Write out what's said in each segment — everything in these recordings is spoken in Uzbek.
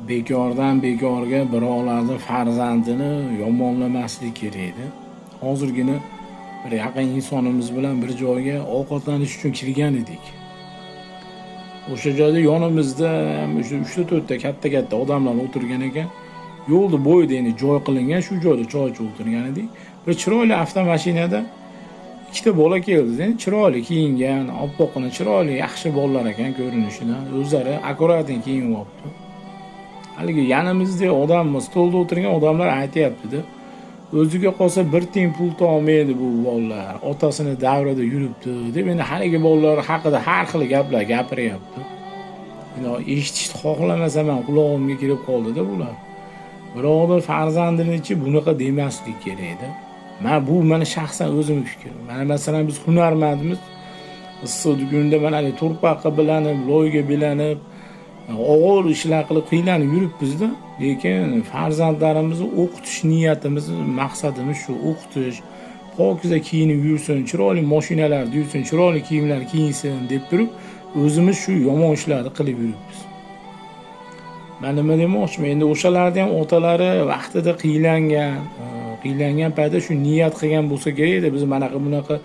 bekordan bekorga birovlarning farzandini yomonlamaslik kerak edi. Hozirgina bir yaqin insonimiz bilan bir joyga ovqatlanish uchun kirgan edik. O'sha joyda yonimizda ham 3-4 ta katta odamlar o'tirgan ekan. Yo'lda bo'yida endi joy qilingan, shu joyda choy ichib o'tirgan edik. Bir chiroyli avtomashinada ikkita bola keldi. Chiroyli kiyingan, oppoqqina chiroyli, yaxshi bolalar ekan ko'rinishidan. O'zlari akkuratni kiyinib olibdi. Haligi yanimizda odammiz, stolda o'tirgan odamlar aytayapti-da. O'ziga qolsa bir tiyin pul topmaydi bu bolalar. Otasini davrada yuribdi deb endi haligi bolalar haqida har xil gaplar gapiryapti. Endi eshitishni xohlamasam ham qulog'imga kirib qoldi-da bular. Birovning farzandini-chi bunaqa demaslik kerak edi. Mana shaxsan o'zim fikrim. Mana masalan biz hunarmandmiz. Issiq kunda mana turpaqqa bilanib, loyga bilanib, og'ir ishlar qilib qiynalib yuribmiz-da. Lekin farzandlarimizni o'qitish niyatimiz, maqsadimiz shu, o'qitish, pokiza kiyinib yursin, chiroyli mashinalarda yursin, chiroyli kiyimlar kiyinsin deb turib, o'zimiz shu yomon ishlarni qilib yuribmiz. Men nima demoqchiman, endi o'shalarning ham otalari vaqtida qiylangan paytda shu niyat qilgan bo'lsa kerak edi. Biz bunaqa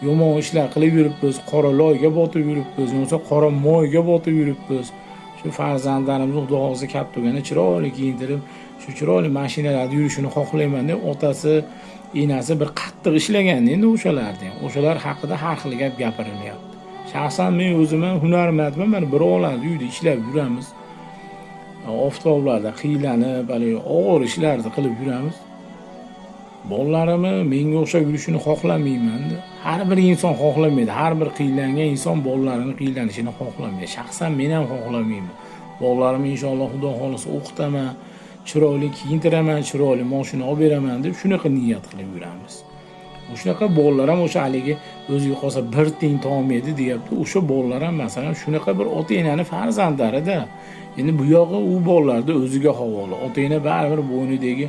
yomon ishlar qilib yuribmiz, qora loyga botib yuribmiz, yo'qsa qora moyga botib yuribmiz. Shu farzandlarimizni Xudo xohlasa katta bo'lganda chiroyli kiyintirib, shu chiroyli mashinalarda yurishini xohlayman deb otasi, enasi bir qattiq ishlagan endi o'shalarni ham. O'shalar haqida har xil gap gapirilyapti. Shaxsan men o'zim ham hunarmandman, mana birovlarning uyida ishlab yuramiz. Oftoblarda qiylanib, og'ir ishlarni qilib yuramiz. Bolalarimni menga o'xshab yurishini xohlamayman-da. Har bir inson xohlamaydi. Har bir qiylangan inson bolalarini qiylanishini xohlamaydi. Shaxsan men ham xohlamayman. Bolalarimni inshaalloh Xudo xolisa o'qitaman, chiroyli kiyintiraman, chiroyli mashina olib beraman deb shunaqa niyat qilib yuramiz. O'shaqa bolalar ham o'sha haligi o'ziga qolsa bir tiyin topmaydi deyapti. O'sha bolalar ham masalan shunaqa bir ota-enani farzandlari-da. Endi bu yog'i u bolalarda o'ziga havola. Ota-ena baribir bo'ynidagi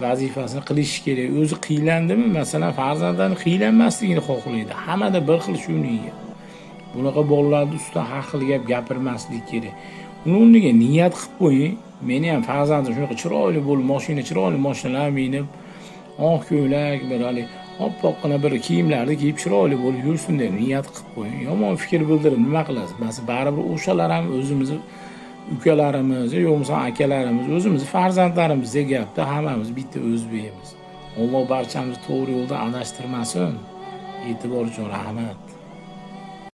vazifasini qilish kerak. O'zi qiylandimi, masalan, farzandlarni qiylanmasligini xohlaydi. Hammada bir xil shu niyat. Bunaqa bolalarning ustidan har xil gap gapirmaslik kerak. Uni o'rniga niyat qilib qo'ying. Meni ham farzandim shunaqa chiroyli bo'lib, chiroyli mashinalar minib, oq ko'ylak, bir oppoqqina bir kiyimlarni kiyib chiroyli bo'lib yursin deb niyat qilib qo'ying. Yomon fikr bildirib nima qilasiz? Baribir o'shalar ham o'zimizni ukalarimiz, yo'qsa akalarimiz, o'zimiz farzandlarimizdek gapda, hammamiz bitta o'zbekmiz. Alloh barchamizni to'g'ri yo'lda adashtirmasin. E'tibor uchun rahmat.